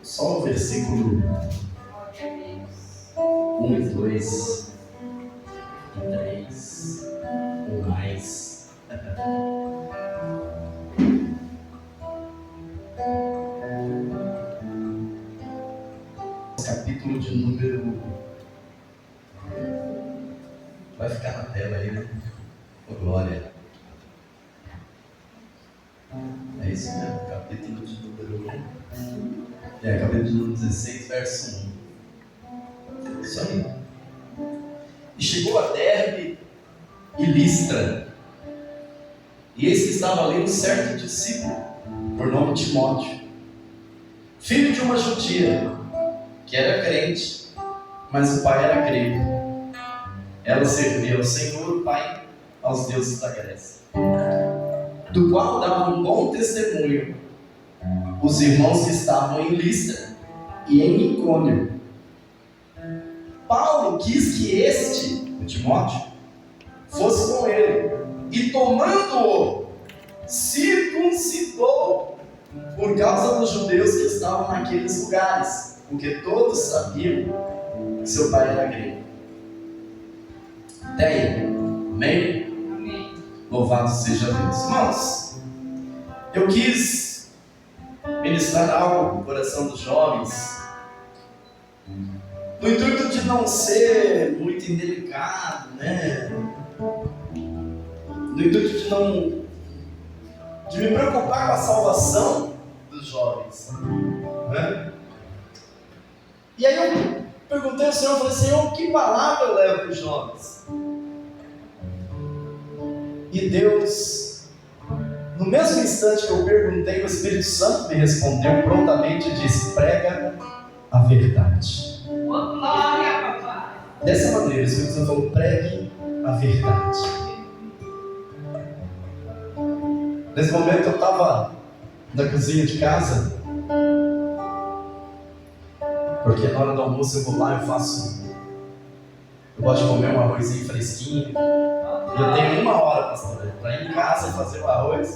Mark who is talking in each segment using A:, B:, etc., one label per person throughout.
A: Só o versículo 1 e 2 e 3 ou mais. Capítulo de número... Vai ficar na tela aí, né? Oh, glória. É isso mesmo, capítulo de número 1. Capítulo de número 16, verso 1. Isso aí. E chegou a Derbe e Listra. E eis que estava ali um certo discípulo, por nome Timóteo, filho de uma judia, que era crente, mas o pai era grego. Ela servia ao Senhor, o Pai, aos deuses da Grécia, do qual dava um bom testemunho os irmãos que estavam em Listra e em Icônio. Paulo quis que este, o Timóteo, fosse com ele, e tomando-o, circuncidou por causa dos judeus que estavam naqueles lugares, porque todos sabiam que seu pai era grego. Até aí, amém?
B: Amém.
A: Louvado seja Deus. Irmãos, eu quis ministrar algo no coração dos jovens, no intuito de não ser muito indelicado, né? No intuito de me preocupar com a salvação dos jovens, né? E aí eu perguntei ao Senhor, falei: Senhor, que palavra eu levo para os jovens? E Deus, no mesmo instante que eu perguntei, o Espírito Santo me respondeu prontamente e disse: prega a verdade.
B: Glória, papai.
A: Dessa maneira, o Espírito Santo falou: pregue a verdade. Nesse momento eu estava na cozinha de casa, porque na hora do almoço eu vou lá e eu gosto de comer um arrozinho fresquinho. E eu tenho 1 hora, pastor, para ir em casa fazer o arroz,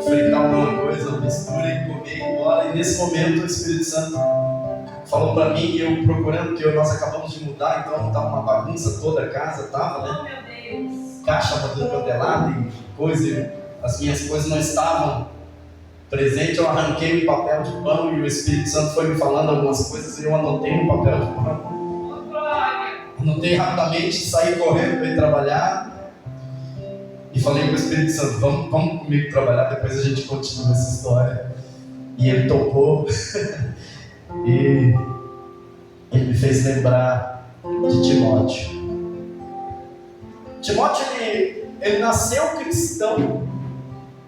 A: fritar alguma coisa, mistura e comer e ir embora. E nesse momento o Espírito Santo falou para mim, e eu procurando, porque nós acabamos de mudar, então estava uma bagunça toda a casa, estava, né?
B: Meu Deus.
A: Caixa para tudo quanto é lado e coisa, e as minhas coisas não estavam presentes. Eu arranquei um papel de pão e o Espírito Santo foi me falando algumas coisas e eu anotei no papel de pão. Anotei rapidamente, saí correndo para ir trabalhar e falei para o Espírito Santo: vamos comigo trabalhar, depois a gente continua essa história. E ele topou e ele me fez lembrar de Timóteo. Timóteo, ele nasceu cristão,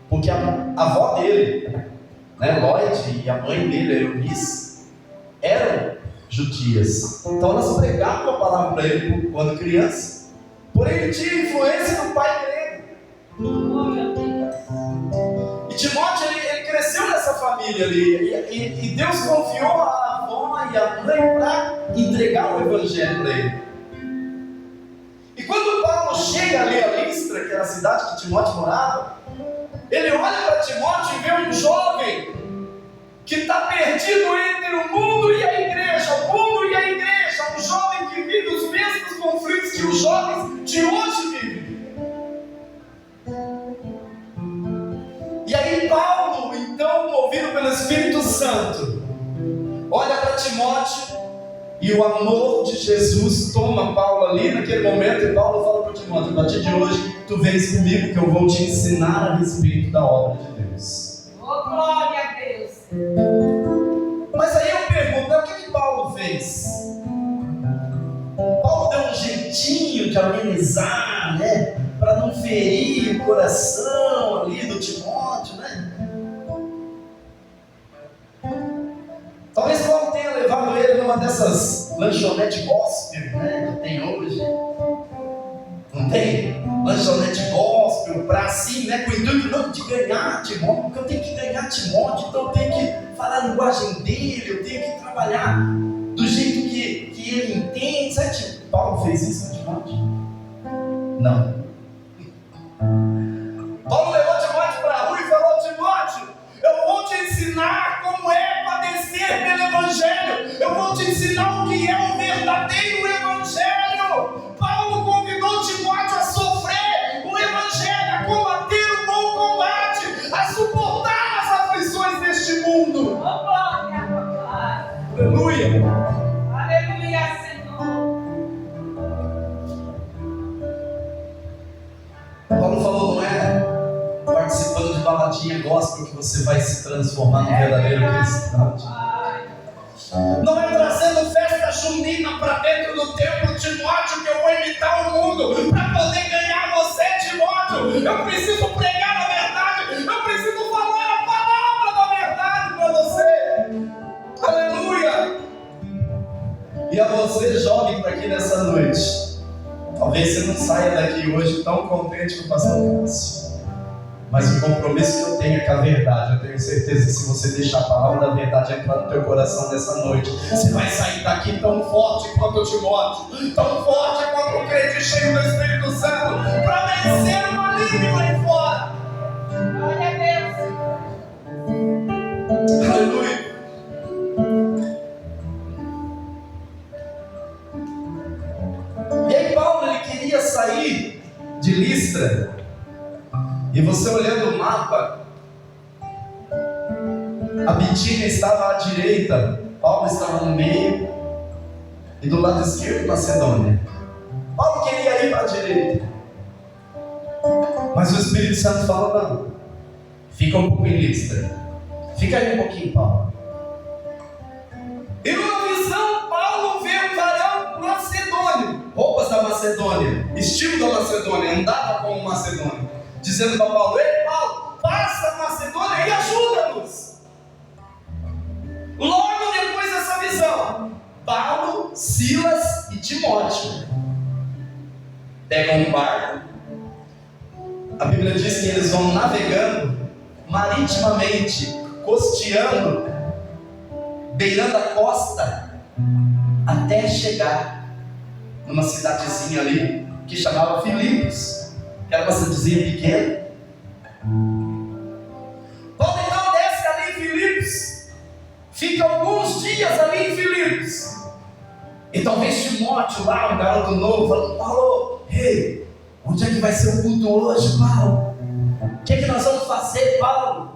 A: porque a avó dele, né, Lloyd, e a mãe dele, Eunice, eram judias. Então elas pregavam a palavra para ele quando criança. Porém ele tinha influência do pai grego. E Timóteo, ele cresceu nessa família ali. E Deus confiou a avó e a mãe para entregar o evangelho para ele. E quando Paulo chega ali a Listra, que era a cidade que Timóteo morava, ele olha para Timóteo e vê um jovem que está perdido entre o mundo e a igreja, um jovem que vive os mesmos conflitos que os jovens de hoje vivem. E aí Paulo, então, movido pelo Espírito Santo, olha para Timóteo, e o amor de Jesus toma Paulo ali naquele momento, e Paulo fala para Timóteo: a partir de hoje, tu vens comigo que eu vou te ensinar a respeito da obra de Deus.
B: Oh, glória a Deus.
A: Mas aí eu pergunto: o que Paulo fez? Paulo deu um jeitinho de amenizar, né? Para não ferir o coração ali do Timóteo, né? Talvez Paulo tenha levado ele numa dessas lanchonetes gospel, né? Que tem hoje. Não tem? Lanchonete gospel, para assim, né? Com o intuito não de ganhar Timóteo, porque eu tenho que ganhar Timóteo, então eu tenho que falar a linguagem dele, eu tenho que trabalhar do jeito que ele entende. Sabe que Paulo fez isso com Timóteo? Não. Paulo levou Timóteo para a rua e falou: Timóteo, eu vou te ensinar como é para padecer pelo Evangelho. Eu vou te ensinar o que é o verdadeiro Evangelho. Paulo convidou Timóteo a sofrer o Evangelho, a combater o bom combate, a suportar as aflições deste mundo.
B: Oh, glória, papai.
A: Aleluia.
B: Aleluia, Senhor.
A: Paulo falou, não é participando de baladinha gospel que você vai se transformar no verdadeiro cristão. Não é trazendo festa junina para dentro do templo, Timóteo, que eu vou imitar o mundo para poder ganhar você, Timóteo. Eu preciso pregar a verdade, eu preciso falar a palavra da verdade para você. Aleluia! E a você, jovem, para aqui nessa noite, talvez você não saia daqui hoje tão contente com o pastor Cássio. Mas o compromisso que eu tenho é com a verdade. Eu tenho certeza que se você deixar a palavra da verdade entrar no teu coração nessa noite, você vai sair daqui tão forte quanto o Timóteo, tão forte quanto o crente cheio do Espírito Santo, para vencer o maligno aí fora.
B: Glória a Deus.
A: Aleluia. E aí Paulo, ele queria sair de Listra. E você olhando o mapa, a Bitínia estava à direita, Paulo estava no meio, e do lado esquerdo Macedônia. Paulo queria ir para a direita, mas o Espírito Santo fala: não, fica um pouco em Listra, fica aí um pouquinho, Paulo. E numa visão, Paulo vê um varão macedônio, roupas da Macedônia, estilo da Macedônia, andava como Macedônia, dizendo para Paulo: ei Paulo, passa a Macedônia e ajuda-nos. Logo depois dessa visão, Paulo, Silas e Timóteo pegam um barco. A Bíblia diz que eles vão navegando maritimamente, costeando, beirando a costa, até chegar numa cidadezinha ali que chamava Filipos, que era uma cidadezinha pequena. Paulo então desce ali em Filipos, fica alguns dias ali em Filipos, e talvez Timóteo lá, um garoto novo, falando: Paulo, ei, onde é que vai ser o culto hoje, Paulo? O que é que nós vamos fazer, Paulo?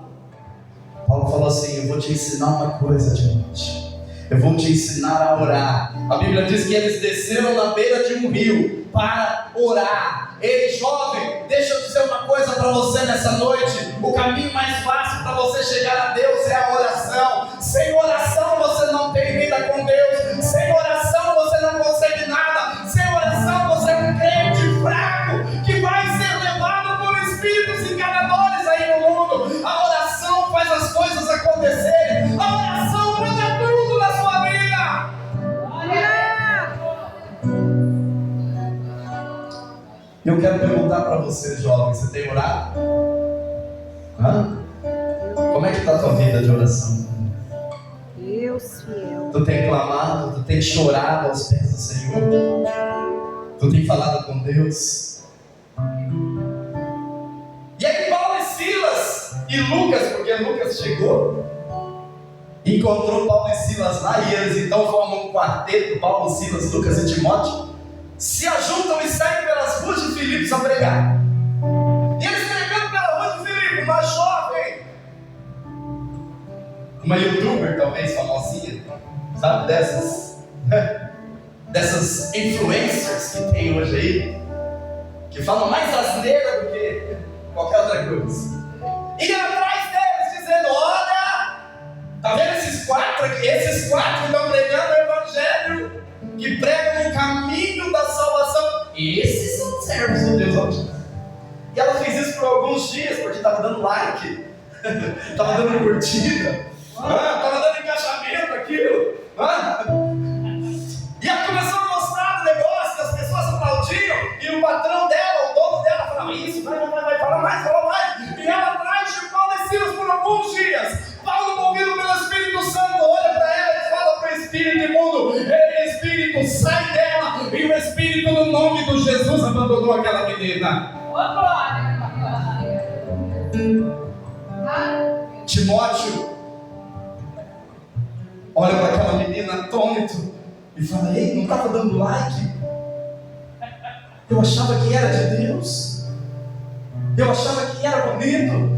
A: Paulo falou assim: eu vou te ensinar uma coisa, Timóteo. Eu vou te ensinar a orar. A Bíblia diz que eles desceram na beira de um rio para orar. Ei, jovem, deixa eu dizer uma coisa para você nessa noite. O caminho mais fácil para você chegar a Deus é a oração. Sem oração você não tem vida com Deus. Sem oração você não consegue nada. Sem oração você é um crente fraco que vai ser levado por espíritos enganadores aí no mundo. A oração faz as coisas acontecerem. A oração muda tudo na sua vida. Eu quero perguntar para você, jovem: você tem orado? Hã? Como é que está a tua vida de oração?
C: Deus fiel.
A: Tu tem clamado, tu tem chorado aos pés do Senhor? Tu tem falado com Deus? E aí Paulo e Silas e Lucas, porque Lucas chegou, encontrou Paulo e Silas lá, e eles então formam um quarteto, Paulo, Silas, Lucas e Timóteo, se ajuntam e saem pelas ruas de Filipos a pregar. E eles pregando pela rua de Filipos, uma jovem, uma youtuber talvez famosinha, sabe, dessas influencers que tem hoje aí, que falam mais asneira do que qualquer outra coisa, e atrás deles dizendo: olha, tá vendo esses quatro aqui? Esses quatro estão pregando o Evangelho, que pregam o caminho da salvação. Esses são servos do Deus Altíssimo. E ela fez isso por alguns dias, porque estava dando like, estava dando curtida, estava dando engajamento aquilo. E ela começou a mostrar o negócio, as pessoas aplaudiam, e o patrão dela, o dono dela, falava: isso, vai, fala mais. E ela atrás de Paulo e Silas por alguns dias. Paulo, movido pelo Espírito Santo, olha para ela e fala para o espírito imundo: ei, espírito, sai dela. E o espírito, no nome de Jesus, abandonou aquela menina. Timóteo, olha para aquela menina atônito e fala: ei, não estava dando like? Eu achava que era de Deus, eu achava que era bonito,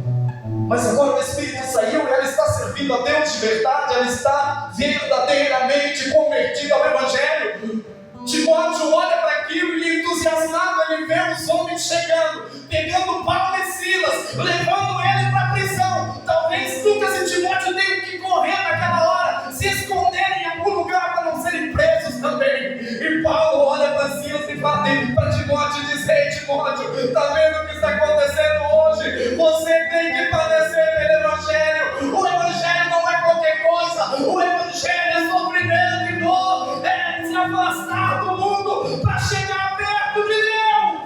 A: mas agora o Espírito saiu e ela está servindo a Deus de verdade, ela está verdadeiramente convertida ao Evangelho. Timóteo olha para aquilo e, entusiasmado, ele vê os homens chegando, pegando Paulo e Silas, levando ele para a prisão. Talvez Lucas e Timóteo tenham que correr naquela hora, se esconderem em algum lugar para não serem presos também. E Paulo olha para Silas e fala para Timóteo e diz: ei, Timóteo, está vendo o que está acontecendo hoje? Você tem que padecer pelo Evangelho. O Evangelho não é qualquer coisa. O Evangelho é sofrimento e dor, é se afastar do mundo para chegar perto de Deus.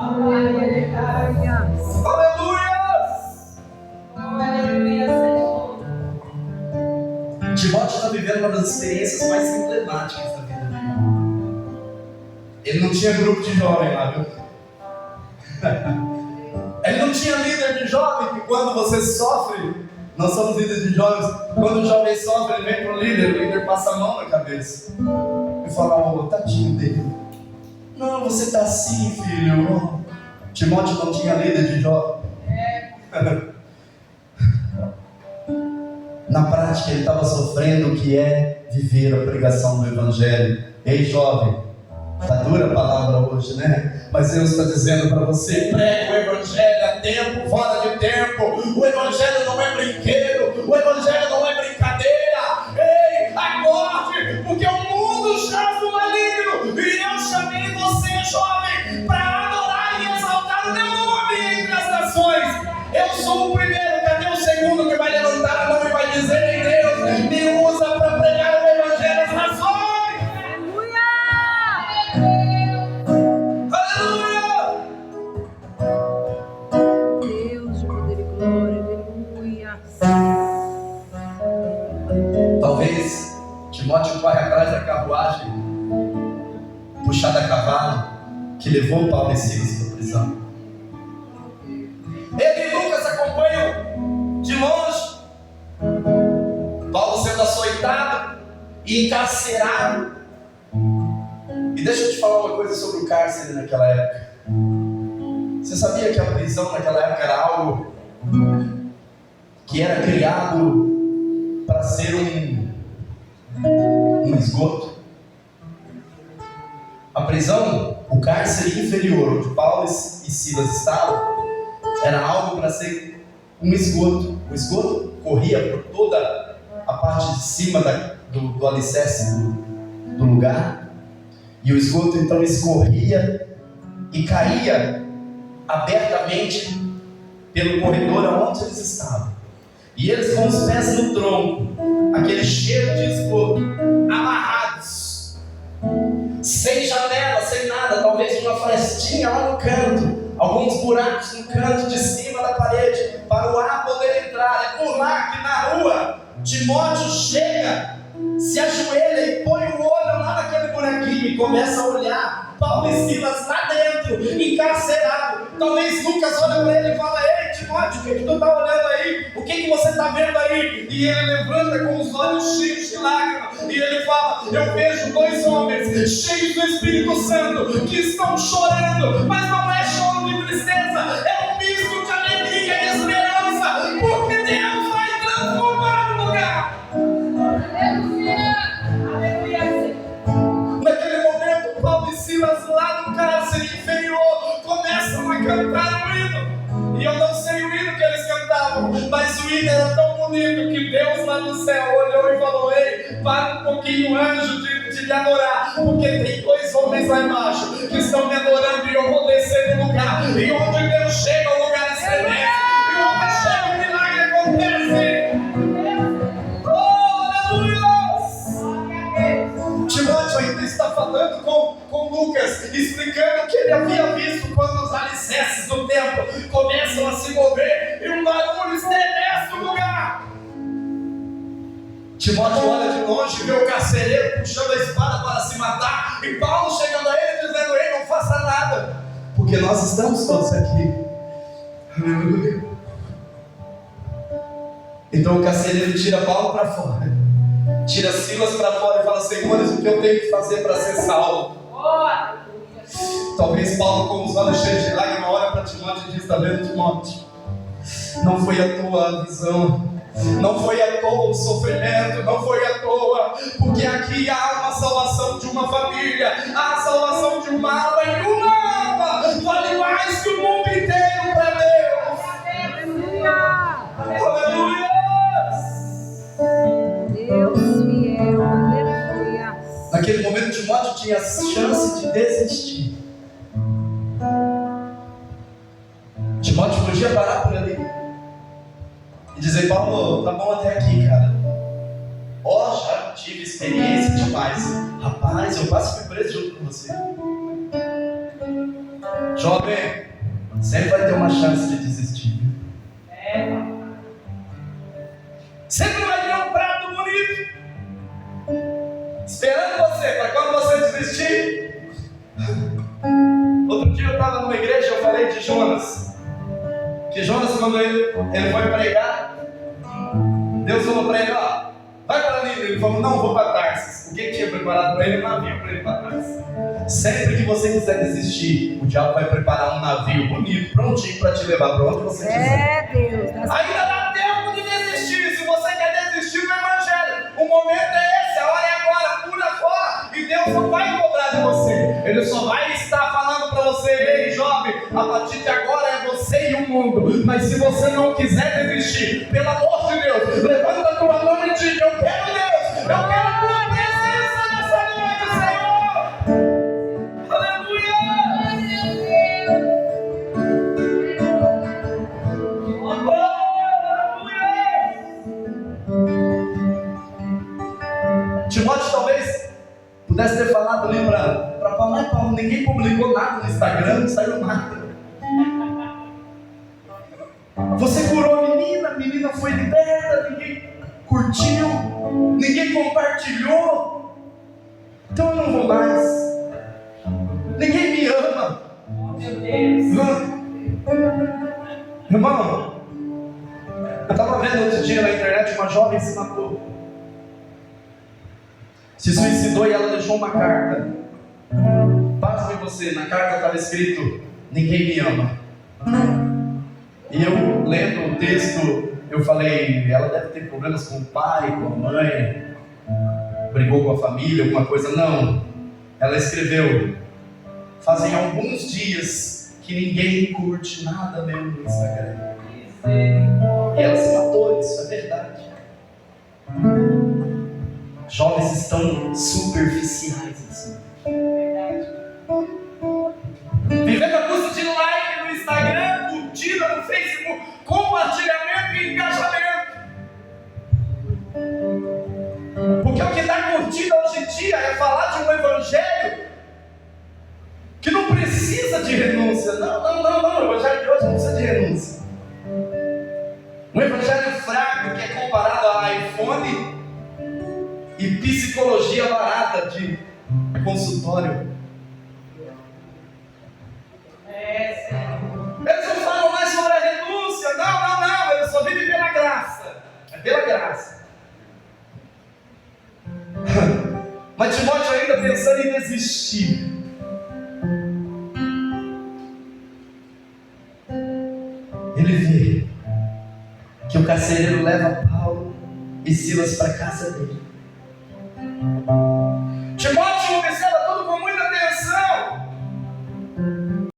B: Aleluia. Aleluia, Senhor.
A: Timóteo está vivendo uma das experiências mais emblemáticas da vida dele. Ele não tinha grupo de jovem lá, viu? Ele não tinha líder de jovem, que quando você sofre, nós somos líderes de jovens, quando o jovem sofre, ele vem para o líder passa a mão na cabeça e fala: ô, tadinho dele. Não, você está assim, filho. Timóteo não tinha líder de jovem. Na prática, ele estava sofrendo o que é viver a pregação do Evangelho. Ei, jovem, está dura a palavra hoje, né? Mas Deus está dizendo para você: prega o Evangelho a tempo, fora de tempo. O Evangelho não é brinquedo, o Evangelho não é brincadeira. Ei, acorde, porque o mundo jaz no maligno. E eu chamei você, jovem, para adorar e exaltar o meu nome entre as nações. Eu sou o primeiro, cadê o segundo que vai levantar a mão e vai dizer: ei, Deus, me usa para pregar o Evangelho às nações? Aleluia!
C: Deus de poder e glória, aleluia.
A: Talvez Timóteo corre atrás da carruagem puxada a cavalo que levou Paulo e Silas para a prisão. Ele e Lucas acompanham de longe Paulo sendo açoitado e encarcerado. E deixa eu te falar uma coisa sobre o cárcere naquela época. Você sabia que a prisão naquela época era algo que era criado para ser um esgoto? A prisão, o cárcere inferior onde Paulo e Silas estavam, era algo para ser um esgoto. O esgoto corria por toda a parte de cima do alicerce do lugar. E o esgoto então escorria e caía abertamente pelo corredor aonde eles estavam. E eles com os pés no tronco, aquele cheiro de esgoto, amarrados, sem janela, sem nada, talvez uma frestinha lá no canto, alguns buracos no canto de cima da parede, para o ar poder entrar. É por lá que na rua Timóteo chega, se ajoelha e põe o olho lá naquele buraquinho e começa a olhar Paulo e Silas lá dentro, encarcerado. Talvez Lucas olha para ele e fala: ei, Timóteo, o que tu está olhando aí? O que você está vendo aí? E ele levanta com os olhos cheios de lágrimas e ele fala: eu vejo dois homens cheios do Espírito Santo que estão chorando, mas não é choro de tristeza, é um misto de alegria e esperança, porque Deus vai transformar o lugar.
B: Aleluia. Aleluia, Senhor.
A: Naquele momento, Paulo e Silas lá no cárcere inferior começam a cantar um hino. E eu não sei o hino que eles cantavam, mas o hino era tão bonito que Deus lá no céu olhou e falou: ei, para um pouquinho, anjo, de me adorar, porque tem dois homens lá embaixo que estão me adorando e eu vou descer no lugar. E onde Deus chega, o lugar estremece. E onde chega, o milagre acontece. Timóteo ainda está falando com Lucas, explicando o que ele havia visto quando os alicerces do templo começam a se mover e um barulho estremece o lugar. Timóteo olha de longe e vê o carcereiro puxando a espada para se matar, e Paulo chegando a ele dizendo: ei, não faça nada, porque nós estamos todos aqui. Aleluia. Então o carcereiro tira Paulo para fora, tira Silas para fora e fala: Senhores, o que eu tenho que fazer para ser salvo? Talvez Paulo, com os olhos cheios de lágrimas, olha para Timóteo e diz: está vendo, Timóteo? Não foi à toa a visão, não foi à toa o sofrimento, não foi à toa, porque aqui há uma salvação de uma família, há a salvação de uma alma, e uma alma vale mais que o mundo inteiro para Deus. Aleluia!
C: Deus fiel, aleluia.
A: Naquele momento, Timóteo tinha a chance de desistir. Timóteo podia parar por ali e dizer: Paulo, tá bom até aqui, cara. Já tive experiência demais. Rapaz, eu quase fui preso junto com você. Jovem, sempre vai ter uma chance de desistir. Sempre vai ter um prato bonito esperando você, para quando você desistir. Outro dia eu estava numa igreja, eu falei de Jonas. Que Jonas, quando ele foi pregar, Deus falou para ele: vai para Nínive. Ele falou: não, vou para Tarsis. O que tinha preparado para ele? Um navio para ele para Tarsis. Sempre que você quiser desistir, o diabo vai preparar um navio bonito, prontinho para te levar para onde você quiser.
C: Deus.
A: Ainda dá tempo de desistir. Se você quer desistir do Evangelho, o momento é esse, a hora é agora, pula fora. E Deus não vai cobrar de você. Ele só vai estar falando para você: ei, jovem, a partir de agora é você e o mundo. Mas se você não quiser desistir, pelo amor de Deus, levanta a tua mão e diga: eu quero Deus, eu quero a tua presença nessa noite, Senhor. Timóteo talvez pudesse ter falado ali para Paulo: mas Paulo, ninguém publicou nada no Instagram, não saiu nada. Você curou a menina foi liberta, ninguém curtiu, ninguém compartilhou, então eu não vou mais. Ninguém me ama.
B: Meu Deus.
A: Irmão, eu estava vendo outro dia na internet uma jovem se matou. Se suicidou e ela deixou uma carta. Pasme você, na carta estava escrito: ninguém me ama. E eu, lendo o texto, eu falei: ela deve ter problemas com o pai, com a mãe, brigou com a família, alguma coisa. Não, ela escreveu: fazem alguns dias que ninguém curte nada meu no Instagram. E ela se matou, isso é verdade. Jovens estão superficiais assim. Vivendo a custa de like no Instagram, curtida no Facebook, compartilhamento e engajamento. Porque o que dá curtida hoje em dia é falar de um evangelho que não precisa de renúncia. Não. O evangelho de hoje não precisa de renúncia. Um evangelho fraco que é comparado a iPhone e psicologia barata de consultório. Eles não falam mais sobre a renúncia. Não. Eles só vivem pela graça. É pela graça. Mas Timóteo ainda pensando em desistir. Ele vê que o carcereiro leva Paulo e Silas para a casa dele.